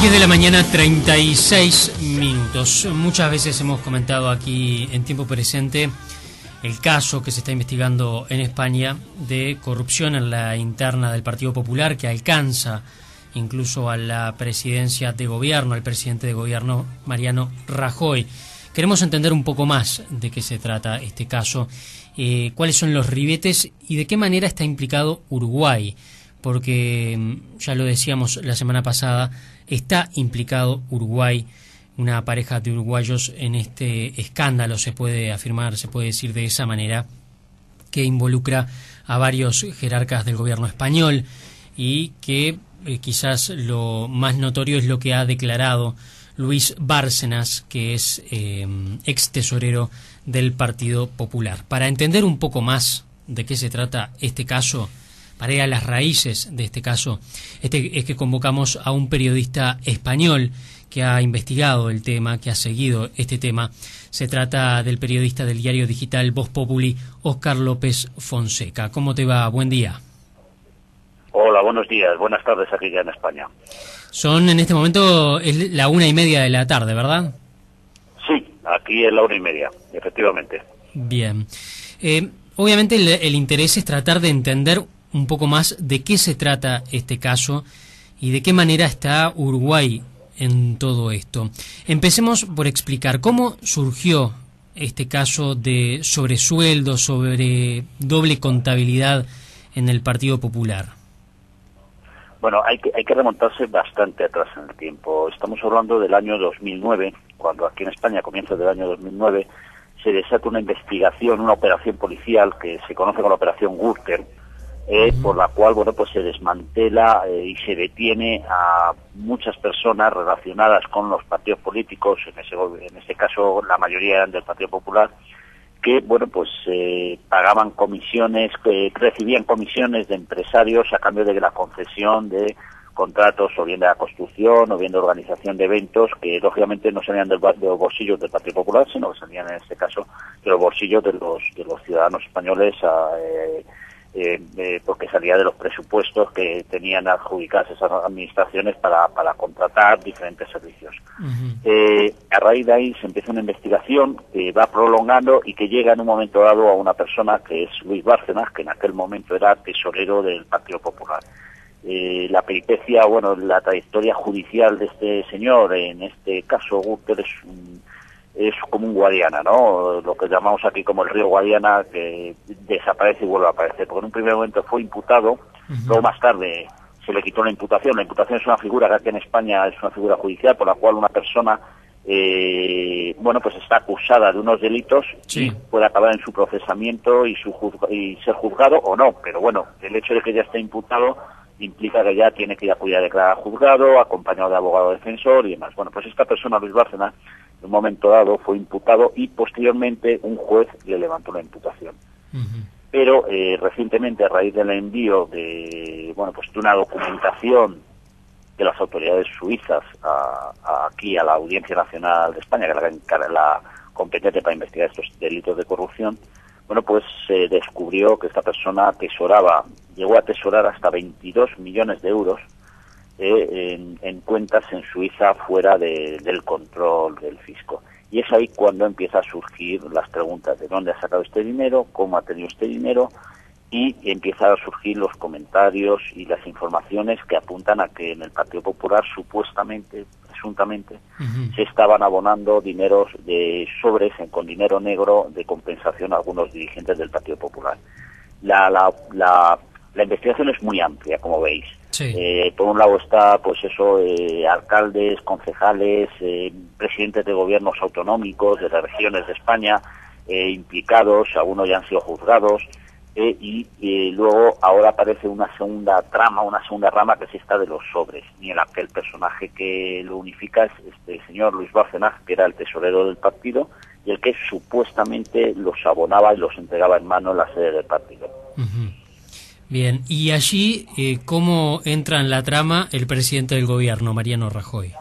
10 de la mañana, 36 minutos. Muchas veces hemos comentado aquí en tiempo presente el caso que se está investigando en España de corrupción en la interna del Partido Popular, que alcanza incluso a la presidencia de gobierno, al presidente de gobierno Mariano Rajoy. Queremos entender un poco más de qué se trata este caso, cuáles son los ribetes y de qué manera está implicado Uruguay, porque ya lo decíamos la semana pasada, está implicado Uruguay, una pareja de uruguayos en este escándalo, se puede afirmar, se puede decir de esa manera, que involucra a varios jerarcas del gobierno español y que quizás lo más notorio es lo que ha declarado Luis Bárcenas, que es ex tesorero del Partido Popular. Para entender un poco más de qué se trata este caso, para ir a las raíces de este caso, es que convocamos a un periodista español que ha investigado el tema, que ha seguido este tema. Se trata del periodista del diario digital Voz Populi, Óscar López Fonseca. ¿Cómo te va? Buen día. Hola, buenos días. Buenas tardes aquí ya en España. Son en este momento es la 1:30 de la tarde, ¿verdad? Sí, aquí es la 1:30, efectivamente. Bien. Obviamente el interés es tratar de entender un poco más de qué se trata este caso y de qué manera está Uruguay en todo esto. Empecemos por explicar cómo surgió este caso de sobresueldo, sobre doble contabilidad en el Partido Popular. Bueno, hay que remontarse bastante atrás en el tiempo. Estamos hablando del año 2009, cuando aquí en España, a comienzos del año 2009, se desata una investigación, una operación policial que se conoce como la Operación Gürtel, por la cual, bueno, pues se desmantela y se detiene a muchas personas relacionadas con los partidos políticos, en este caso la mayoría eran del Partido Popular, que, bueno, pues pagaban comisiones, recibían comisiones de empresarios a cambio de la concesión de contratos, o bien de la construcción, o bien de organización de eventos, que lógicamente no salían de los bolsillos del Partido Popular, sino que salían en este caso de los bolsillos de los ciudadanos españoles, porque salía de los presupuestos que tenían adjudicadas esas administraciones para contratar diferentes servicios. A raíz de ahí se empieza una investigación que va prolongando y que llega en un momento dado a una persona que es Luis Bárcenas, que en aquel momento era tesorero del Partido Popular. La peripecia, bueno, la trayectoria judicial de este señor, en este caso Gürtel, es como un Guadiana, ¿no? Lo que llamamos aquí como el río Guadiana, que desaparece y vuelve a aparecer, porque en un primer momento fue imputado, luego más tarde se le quitó la imputación. La imputación es una figura que aquí en España es una figura judicial por la cual una persona, bueno, pues está acusada de unos delitos, sí, y puede acabar en su procesamiento y ser juzgado o no, pero bueno, el hecho de que ya esté imputado implica que ya tiene que ir a acudir a declarar al juzgado, acompañado de abogado defensor y demás. Bueno, pues esta persona, Luis Bárcenas, en un momento dado fue imputado y posteriormente un juez le levantó la imputación. Pero recientemente, a raíz del envío de, bueno, pues de una documentación de las autoridades suizas aquí a la Audiencia Nacional de España, que es la competente para investigar estos delitos de corrupción, bueno, pues se descubrió que esta persona llegó a atesorar hasta 22 millones de euros en cuentas en Suiza fuera del control del fisco. Y es ahí cuando empieza a surgir las preguntas de dónde ha sacado este dinero, cómo ha tenido este dinero, y empiezan a surgir los comentarios y las informaciones que apuntan a que en el Partido Popular supuestamente, presuntamente, se estaban abonando dineros de sobres con dinero negro de compensación a algunos dirigentes del Partido Popular. La investigación es muy amplia, como veis. Sí. Por un lado está, pues eso, alcaldes, concejales, presidentes de gobiernos autonómicos de las regiones de España implicados, algunos ya han sido juzgados, y luego ahora aparece una segunda rama que es esta de los sobres, y en la que el personaje que lo unifica es este señor Luis Bárcenas, que era el tesorero del partido y el que supuestamente los abonaba y los entregaba en mano en la sede del partido. Bien, y allí, ¿cómo entra en la trama el presidente del gobierno, Mariano Rajoy?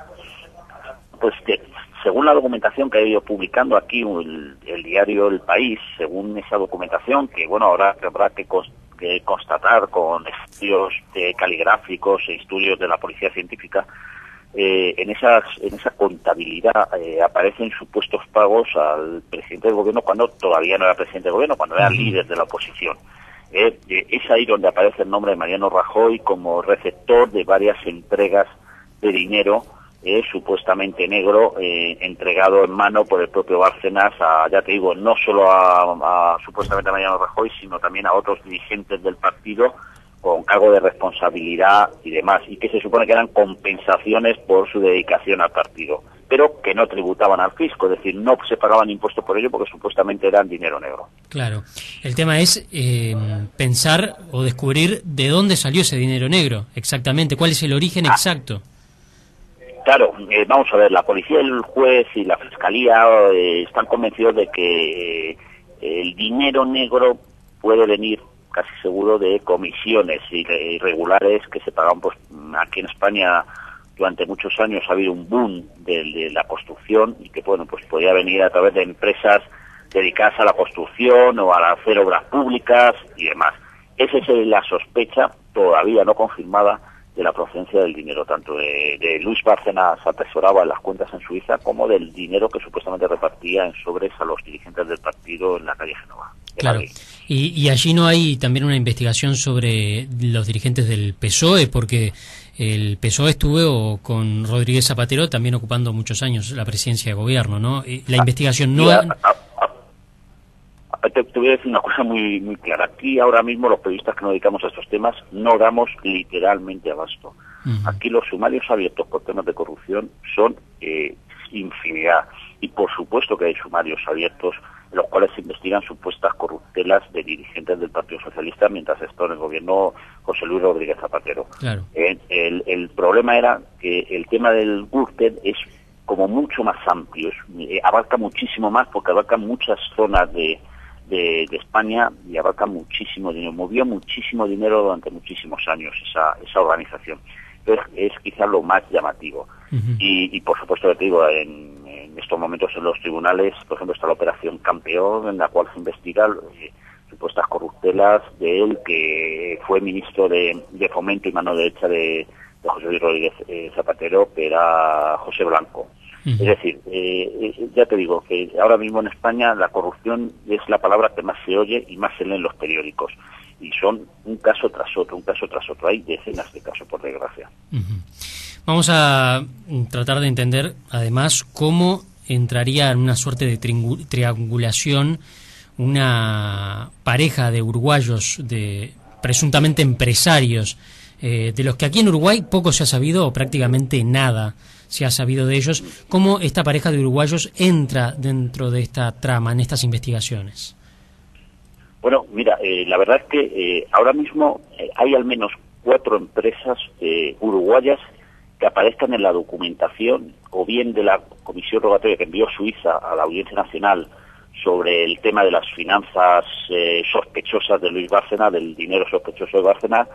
Pues que, según la documentación que ha ido publicando aquí el diario El País, según esa documentación, que bueno, ahora habrá que constatar con estudios caligráficos e estudios de la policía científica, en esa contabilidad aparecen supuestos pagos al presidente del gobierno cuando todavía no era presidente del gobierno, cuando era líder de la oposición. Es ahí donde aparece el nombre de Mariano Rajoy como receptor de varias entregas de dinero supuestamente negro, entregado en mano por el propio Bárcenas ya te digo, no solo a supuestamente a Mariano Rajoy, sino también a otros dirigentes del partido con cargo de responsabilidad y demás, y que se supone que eran compensaciones por su dedicación al partido, pero que no tributaban al fisco, es decir, no se pagaban impuestos por ello porque supuestamente eran dinero negro. Claro, el tema es pensar o descubrir de dónde salió ese dinero negro, exactamente, cuál es el origen exacto. Claro, vamos a ver, la policía, el juez y la fiscalía están convencidos de que el dinero negro puede venir casi seguro de comisiones irregulares que se pagaban. Pues aquí en España durante muchos años ha habido un boom de la construcción y que bueno, pues podía venir a través de empresas dedicadas a la construcción o a hacer obras públicas y demás. Esa es la sospecha todavía no confirmada de la procedencia del dinero, tanto de Luis Bárcenas atesoraba en las cuentas en Suiza como del dinero que supuestamente repartía en sobres a los dirigentes del partido en la calle Génova. Claro, y allí no hay también una investigación sobre los dirigentes del PSOE, porque el PSOE estuvo con Rodríguez Zapatero también ocupando muchos años la presidencia de gobierno, ¿no? La investigación no... Te voy a decir una cosa muy muy clara. Aquí ahora mismo los periodistas que nos dedicamos a estos temas no damos literalmente abasto. Aquí los sumarios abiertos por temas de corrupción son infinidad. Y por supuesto que hay sumarios abiertos en los cuales se investigan supuestas corruptelas de dirigentes del Partido Socialista mientras estuvo en el gobierno José Luis Rodríguez Zapatero. Claro. El problema era que el tema del Gürtel es como mucho más amplio, abarca muchísimo más porque abarca muchas zonas de España y abarca muchísimo dinero, movió muchísimo dinero durante muchísimos años esa organización. Entonces es quizás lo más llamativo. Y por supuesto, te digo, en estos momentos en los tribunales, por ejemplo, está la operación Campeón, en la cual se investiga supuestas corruptelas de él, que fue ministro de Fomento y mano derecha de José Luis Rodríguez Zapatero, que era José Blanco. Es decir, ya te digo que ahora mismo en España la corrupción es la palabra que más se oye y más se lee en los periódicos. Y son un caso tras otro, un caso tras otro. Hay decenas de casos, por desgracia. Vamos a tratar de entender, además, cómo entraría en una suerte de triangulación una pareja de uruguayos, de presuntamente empresarios, de los que aquí en Uruguay poco se ha sabido o prácticamente nada se ha sabido de ellos. ¿Cómo esta pareja de uruguayos entra dentro de esta trama, en estas investigaciones? Bueno, mira, la verdad es que ahora mismo hay al menos 4 empresas uruguayas que aparezcan en la documentación o bien de la comisión rogatoria que envió Suiza a la Audiencia Nacional sobre el tema de las finanzas sospechosas de Luis Bárcenas, del dinero sospechoso de Bárcenas,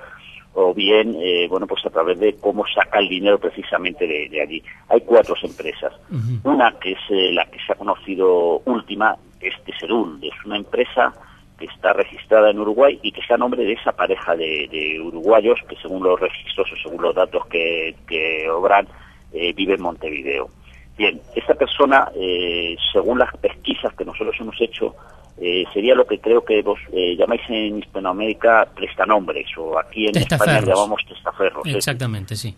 o bien, bueno, pues a través de cómo saca el dinero precisamente de allí. Hay 4 empresas. Una que es la que se ha conocido última, es Teserul, es una empresa que está registrada en Uruguay y que está a nombre de esa pareja de uruguayos que según los registros o según los datos que obran, vive en Montevideo. Bien, esta persona, según las pesquisas que nosotros hemos hecho, sería lo que creo que vos llamáis en Hispanoamérica prestanombres, o aquí en España llamamos testaferros. Exactamente, sí.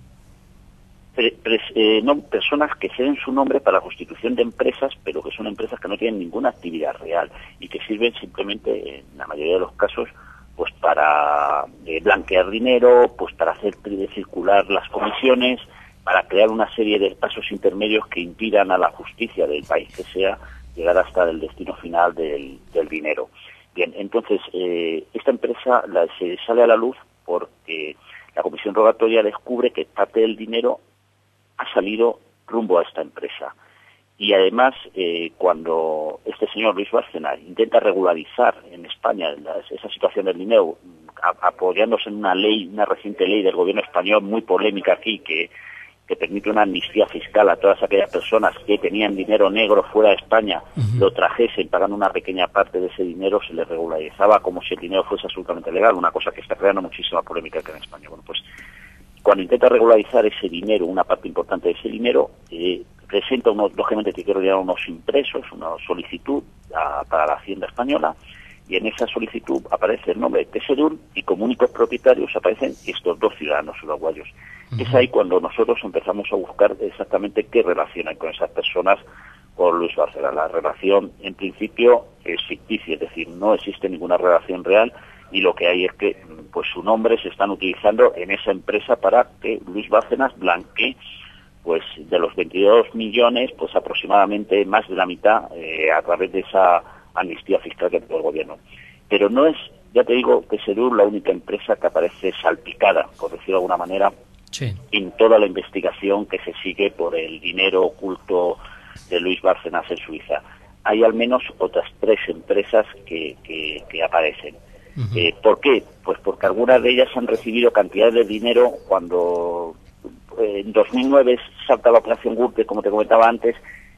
Personas que ceden su nombre para la constitución de empresas, pero que son empresas que no tienen ninguna actividad real y que sirven simplemente, en la mayoría de los casos, pues para blanquear dinero, pues para hacer circular las comisiones, para crear una serie de pasos intermedios que impidan a la justicia del país que sea llegar hasta el destino final del dinero. Bien, entonces, esta empresa se sale a la luz porque la comisión rogatoria descubre que parte del dinero ha salido rumbo a esta empresa. Y además, cuando este señor Luis Bárcenas intenta regularizar en España esa situación del dinero, apoyándose en una ley, una reciente ley del gobierno español muy polémica aquí, que permite una amnistía fiscal a todas aquellas personas que tenían dinero negro fuera de España, lo trajesen pagando una pequeña parte de ese dinero, se les regularizaba como si el dinero fuese absolutamente legal, una cosa que está creando muchísima polémica aquí en España. Bueno, pues cuando intenta regularizar ese dinero, una parte importante de ese dinero, presenta lógicamente te quiero llevar unos impresos, una solicitud para la Hacienda Española, y en esa solicitud aparece el nombre de Tesedul y como únicos propietarios aparecen estos 2 ciudadanos uruguayos. Es ahí cuando nosotros empezamos a buscar exactamente qué relación hay con esas personas con Luis Bárcenas. La relación en principio es ficticia, es decir, no existe ninguna relación real, y lo que hay es que pues su nombre se están utilizando en esa empresa para que Luis Bárcenas blanquee pues de los 22 millones, pues aproximadamente más de la mitad a través de esa amnistía fiscal que tuvo el gobierno. Pero no es, ya te digo, Tesedul la única empresa que aparece salpicada, por decirlo de alguna manera, en toda la investigación que se sigue por el dinero oculto de Luis Bárcenas en Suiza. Hay al menos otras 3 empresas que aparecen. ¿Por qué? Pues porque algunas de ellas han recibido cantidades de dinero cuando en 2009 salta la operación Gürtel, como te comentaba antes.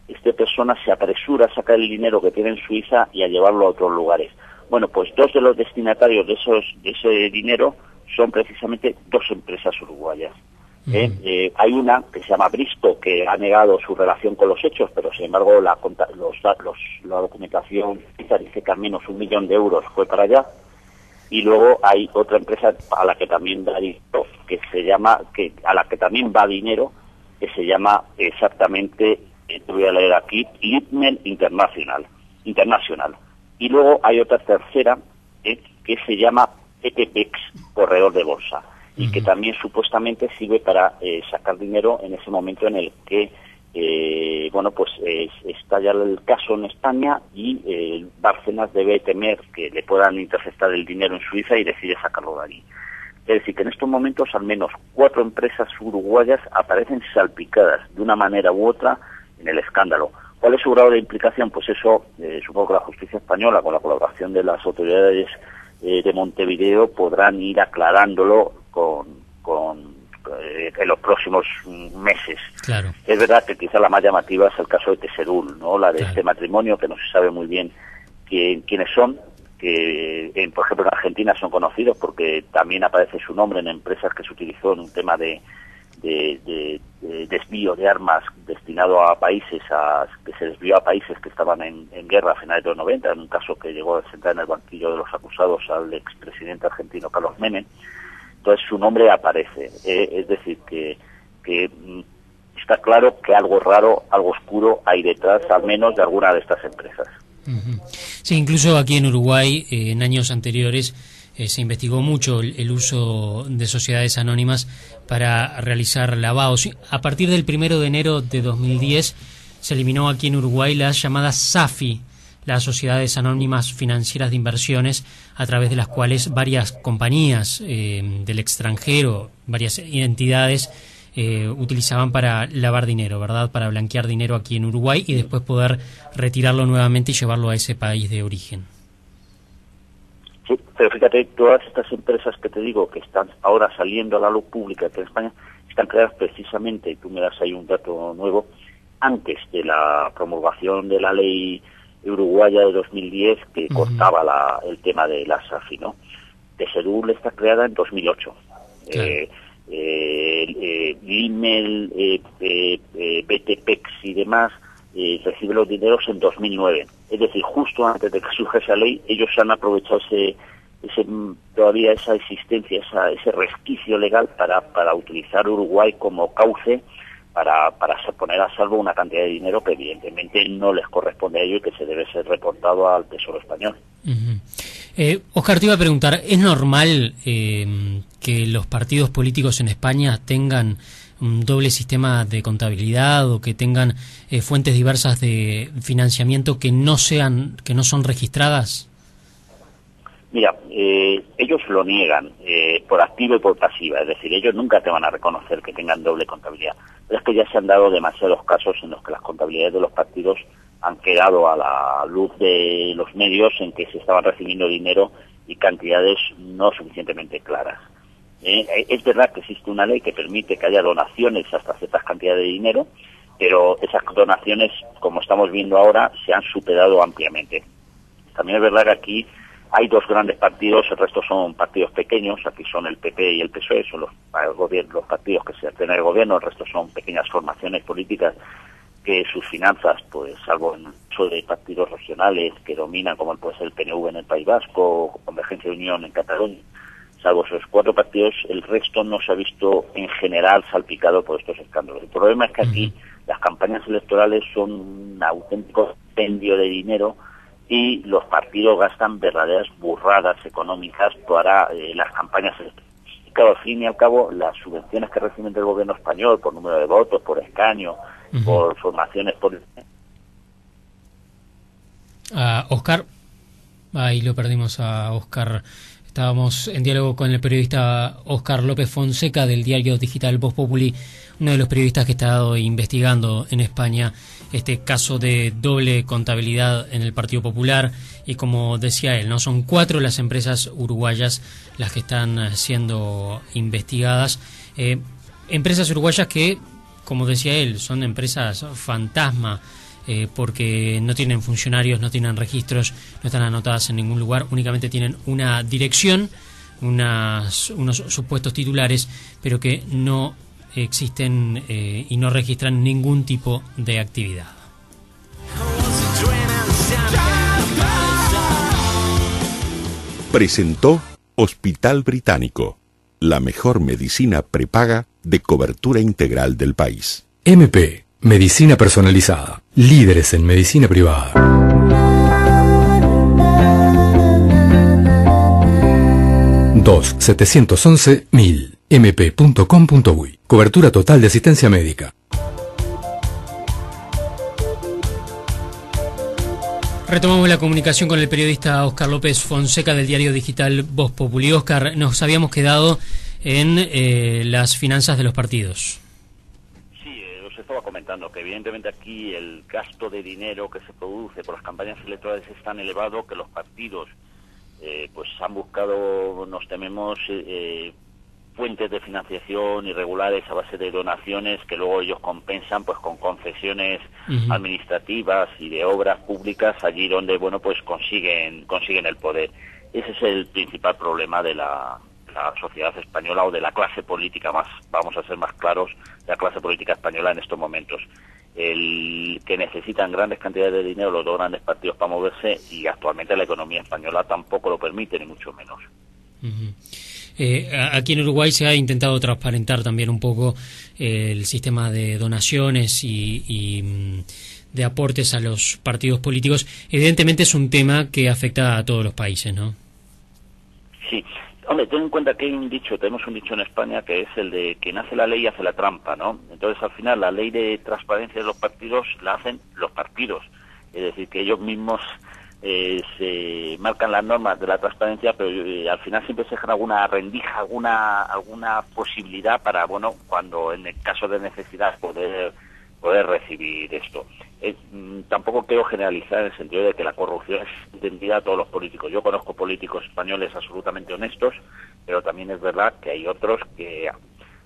Esta persona se apresura a sacar el dinero que tiene en Suiza y a llevarlo a otros lugares. Bueno, pues 2 de los destinatarios de ese dinero son precisamente 2 empresas uruguayas. Hay una que se llama Bristo, que ha negado su relación con los hechos, pero sin embargo la documentación dice que al menos 1 millón de euros fue para allá. Y luego hay otra empresa a la que también da dinero, a la que también va dinero, que se llama exactamente, te voy a leer aquí, Litmen International. Y luego hay otra tercera que se llama ETPEX, corredor de bolsa, y que también supuestamente sirve para sacar dinero en ese momento en el que está ya el caso en España y Bárcenas debe temer que le puedan interceptar el dinero en Suiza y decide sacarlo de allí. Es decir, que en estos momentos al menos 4 empresas uruguayas aparecen salpicadas de una manera u otra en el escándalo. ¿Cuál es su grado de implicación? Pues eso, supongo que la justicia española, con la colaboración de las autoridades de Montevideo, podrán ir aclarándolo en los próximos meses. Claro. Es verdad que quizá la más llamativa es el caso de Tesedul, ¿no? La de este matrimonio, que no se sabe muy bien quiénes son, que por ejemplo en Argentina son conocidos porque también aparece su nombre en empresas que se utilizó en un tema de desvío de armas destinado a países, que se desvió a países que estaban en guerra a finales de los 90, en un caso que llegó a sentar en el banquillo de los acusados al expresidente argentino Carlos Menem. Entonces su nombre aparece, es decir, que está claro que algo raro, algo oscuro hay detrás, al menos de alguna de estas empresas. Sí, incluso aquí en Uruguay, en años anteriores, se investigó mucho el uso de sociedades anónimas para realizar lavados. A partir del 1 de enero de 2010 se eliminó aquí en Uruguay las llamadas SAFI, las sociedades anónimas financieras de inversiones, a través de las cuales varias compañías del extranjero, varias entidades utilizaban para lavar dinero, ¿verdad? Para blanquear dinero aquí en Uruguay y después poder retirarlo nuevamente y llevarlo a ese país de origen. Sí, pero fíjate, todas estas empresas que te digo que están ahora saliendo a la luz pública aquí en España están creadas precisamente, y tú me das ahí un dato nuevo, antes de la promulgación de la ley uruguaya de 2010 que cortaba el tema de la SAFI, ¿no? Tesedul está creada en 2008. Claro. Limel, BTPEX y demás recibe los dineros en 2009. Es decir, justo antes de que surja esa ley, ellos han aprovechado todavía esa existencia, ese resquicio legal para utilizar Uruguay como cauce para poner a salvo una cantidad de dinero que evidentemente no les corresponde a ellos y que se debe ser reportado al Tesoro Español. Oscar, te iba a preguntar, ¿es normal que los partidos políticos en España tengan un doble sistema de contabilidad o que tengan fuentes diversas de financiamiento que no son registradas? Mira, ellos lo niegan por activa y por pasiva, es decir, ellos nunca te van a reconocer que tengan doble contabilidad. Pero es que ya se han dado demasiados casos en los que las contabilidades de los partidos han quedado a la luz de los medios en que se estaban recibiendo dinero y cantidades no suficientemente claras. Es verdad que existe una ley que permite que haya donaciones hasta ciertas cantidades de dinero, pero esas donaciones, como estamos viendo ahora, se han superado ampliamente. También es verdad que aquí Hay dos grandes partidos, el resto son partidos pequeños, aquí son el PP y el PSOE, son los partidos que se hacen en el gobierno, el resto son pequeñas formaciones políticas que sus finanzas, pues salvo en el caso de partidos regionales que dominan, como puede ser el PNV en el País Vasco, o Convergencia y Unión en Cataluña, salvo esos cuatro partidos, el resto no se ha visto en general salpicado por estos escándalos. El problema es que aquí las campañas electorales son un auténtico expendio de dinero y los partidos gastan verdaderas burradas económicas para las campañas electorales. Y claro, al fin y al cabo, las subvenciones que reciben del gobierno español por número de votos, por escaño, por formaciones políticas. Óscar, ahí lo perdimos a Óscar. Estábamos en diálogo con el periodista Óscar López Fonseca del diario digital Voz Populi, uno de los periodistas que ha estado investigando en España este caso de doble contabilidad en el Partido Popular. Y como decía él, no son 4 las empresas uruguayas las que están siendo investigadas. Empresas uruguayas que, como decía él, son empresas fantasma, porque no tienen funcionarios, no tienen registros, no están anotadas en ningún lugar, únicamente tienen una dirección, unos supuestos titulares, pero que no existen y no registran ningún tipo de actividad. Presentó Hospital Británico, la mejor medicina prepaga de cobertura integral del país. MP, medicina personalizada, líderes en medicina privada. 2-711-1000, mp.com.uy. Cobertura total de asistencia médica. Retomamos la comunicación con el periodista Óscar López Fonseca del diario digital Voz Populi. Óscar, nos habíamos quedado en las finanzas de los partidos. Sí, os estaba comentando que evidentemente aquí el gasto de dinero que se produce por las campañas electorales es tan elevado que los partidos pues han buscado, nos tememos, fuentes de financiación irregulares a base de donaciones que luego ellos compensan pues con concesiones administrativas y de obras públicas allí donde bueno pues consiguen el poder. Ese es el principal problema de la sociedad española o de la clase política, más vamos a ser más claros, de la clase política española en estos momentos. El que necesitan grandes cantidades de dinero los dos grandes partidos para moverse, y actualmente la economía española tampoco lo permite, ni mucho menos. Aquí en Uruguay se ha intentado transparentar también un poco el sistema de donaciones y de aportes a los partidos políticos. Evidentemente es un tema que afecta a todos los países, ¿no? Sí. Hombre, ten en cuenta que tenemos un dicho en España que es el de quien hace la ley hace la trampa, ¿no? Entonces, al final, la ley de transparencia de los partidos la hacen los partidos. Es decir, que ellos mismos se marcan las normas de la transparencia, pero al final siempre se dejan alguna rendija, alguna posibilidad para, bueno, cuando en el caso de necesidad poder recibir esto. Tampoco quiero generalizar en el sentido de que la corrupción es entendida a todos los políticos. Yo conozco políticos españoles absolutamente honestos, pero también es verdad que hay otros que,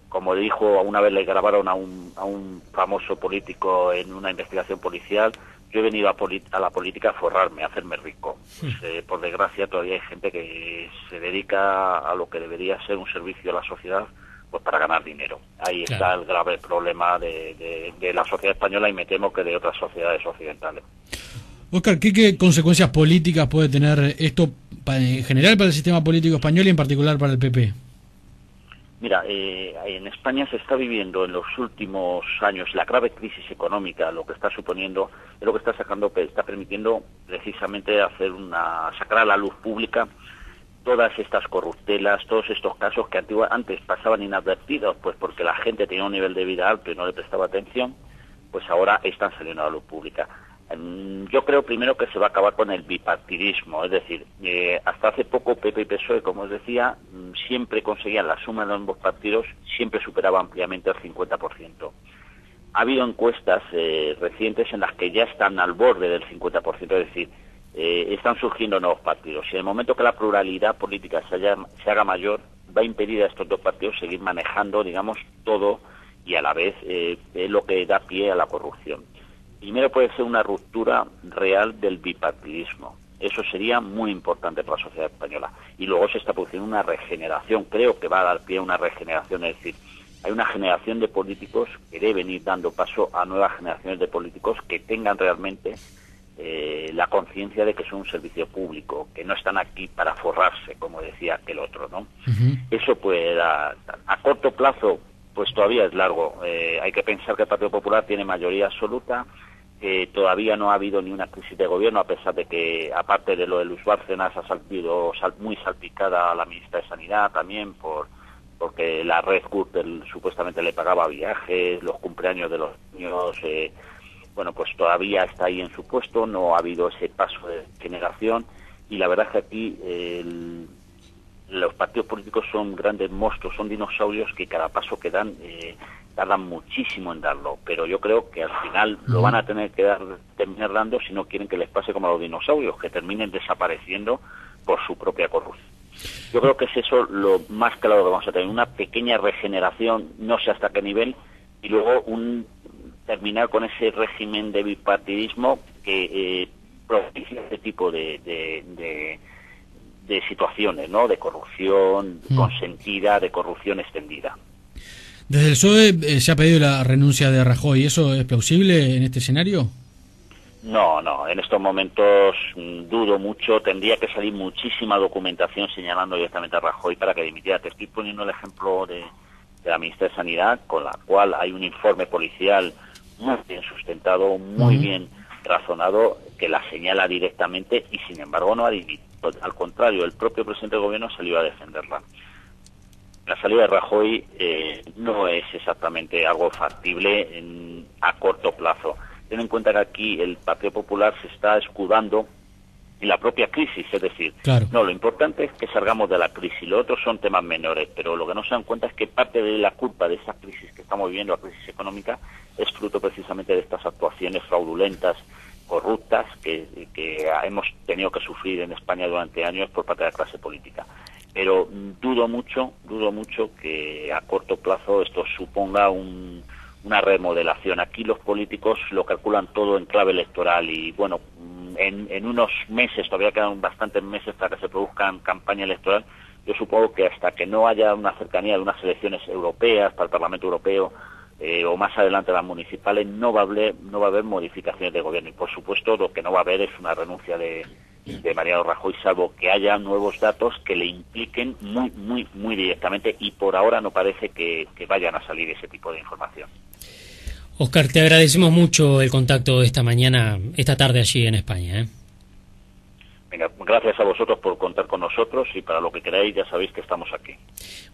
como dijo, una vez le grabaron a un famoso político en una investigación policial: yo he venido a la política a forrarme, a hacerme rico. Pues, por desgracia todavía hay gente que se dedica a lo que debería ser un servicio a la sociedad, pues para ganar dinero. Ahí claro. Está el grave problema de la sociedad española, y me temo que de otras sociedades occidentales. Óscar, ¿qué consecuencias políticas puede tener esto en general para el sistema político español y en particular para el PP? Mira, en España se está viviendo en los últimos años la grave crisis económica. Lo que está suponiendo es lo que está permitiendo precisamente sacar a la luz pública todas estas corruptelas, todos estos casos que antes pasaban inadvertidos, pues porque la gente tenía un nivel de vida alto y no le prestaba atención, pues ahora están saliendo a la luz pública. Yo creo primero que se va a acabar con el bipartidismo, es decir, hasta hace poco PP y PSOE, como os decía, siempre conseguían la suma de ambos partidos, siempre superaba ampliamente el 50%. Ha habido encuestas recientes en las que ya están al borde del 50%, es decir, están surgiendo nuevos partidos, y en el momento que la pluralidad política se haga mayor, va a impedir a estos dos partidos seguir manejando, digamos, todo, y a la vez es lo que da pie a la corrupción. Primero puede ser una ruptura real del bipartidismo. Eso sería muy importante para la sociedad española. Y luego se está produciendo una regeneración, creo que va a dar pie a una regeneración, es decir, hay una generación de políticos que deben ir dando paso a nuevas generaciones de políticos que tengan realmente la conciencia de que son un servicio público, que no están aquí para forrarse, como decía aquel otro, ¿no? Eso puede dar, a corto plazo, pues todavía es largo. Hay que pensar que el Partido Popular tiene mayoría absoluta. Todavía no ha habido ni una crisis de gobierno, a pesar de que, aparte de lo de Luis Bárcenas, ha salido muy salpicada a la ministra de Sanidad también, porque la red Gürtel supuestamente le pagaba viajes, los cumpleaños de los niños. Bueno, pues todavía está ahí en su puesto, no ha habido ese paso de generación, y la verdad es que aquí los partidos políticos son grandes monstruos, son dinosaurios que cada paso que dan tardan muchísimo en darlo, pero yo creo que al final lo van a tener que terminar dando si no quieren que les pase como a los dinosaurios, que terminen desapareciendo por su propia corrupción. Yo creo que es eso lo más claro que vamos a tener, una pequeña regeneración, no sé hasta qué nivel, y luego terminar con ese régimen de bipartidismo que propicia este tipo de situaciones, ¿no? De corrupción consentida, de corrupción extendida. Desde el PSOE se ha pedido la renuncia de Rajoy. ¿Eso es plausible en este escenario? No, en estos momentos dudo mucho. Tendría que salir muchísima documentación señalando directamente a Rajoy para que dimitiera. Te estoy poniendo el ejemplo de la ministra de Sanidad, con la cual hay un informe policial muy bien sustentado, muy bien razonado, que la señala directamente, y sin embargo no ha dimitido. Al contrario, el propio presidente del gobierno salió a defenderla. La salida de Rajoy no es exactamente algo factible a corto plazo. Ten en cuenta que aquí el Partido Popular se está escudando en la propia crisis, es decir, claro, no, lo importante es que salgamos de la crisis, los otros son temas menores, pero lo que no se dan cuenta es que parte de la culpa de esa crisis que estamos viviendo, la crisis económica, es fruto precisamente de estas actuaciones fraudulentas, corruptas, que hemos tenido que sufrir en España durante años por parte de la clase política. Pero dudo mucho que a corto plazo esto suponga una remodelación. Aquí los políticos lo calculan todo en clave electoral y, bueno, en unos meses, todavía quedan bastantes meses para que se produzcan campaña electoral. Yo supongo que hasta que no haya una cercanía de unas elecciones europeas para el Parlamento Europeo o más adelante las municipales, no va a haber modificaciones de gobierno. Y, por supuesto, lo que no va a haber es una renuncia de Mariano Rajoy, salvo que haya nuevos datos que le impliquen muy directamente, y por ahora no parece que vayan a salir ese tipo de información. Óscar, te agradecemos mucho el contacto de esta tarde allí en España. Venga, gracias a vosotros por contar con nosotros, y para lo que queráis ya sabéis que estamos aquí.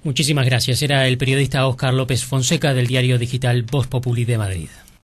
Muchísimas gracias. Era el periodista Óscar López Fonseca del diario digital Voz Populi de Madrid.